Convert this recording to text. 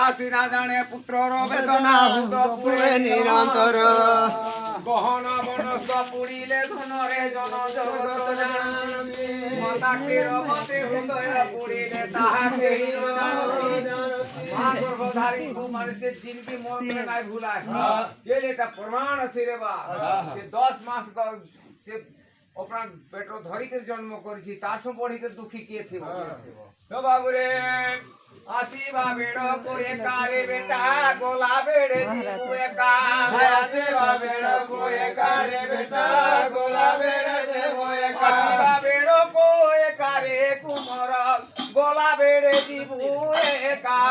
আসি না জানে পুত্রর বেদনা হুত পুরে নিরন্তর গহন বনস্ত পুরিলে ধনরে জন জগত জানি মাতাকে রবতে হৃদয় পুরিলে তাহাকে মা গর্ভধারী মানুষের জিনকি মনে নাই ভুলায় এর এটা প্রমাণ আছে রে বা যে 10 মাস সে অপরাধ পেট ধরিকে জন্ম করেছি তার সব বড়িকে দুঃখী কে থিব তো বাবু রে আসিবা বেড় কোয়ে কারে বেটা গোলা বেড়ে দিবু একা আসিবা বেড় কোয়ে কারে বেটা গোলা বেড়ে দেবো একা আসিবা বেড় কোয়ে কারে কুমর গোলা বেড়ে দিবু একা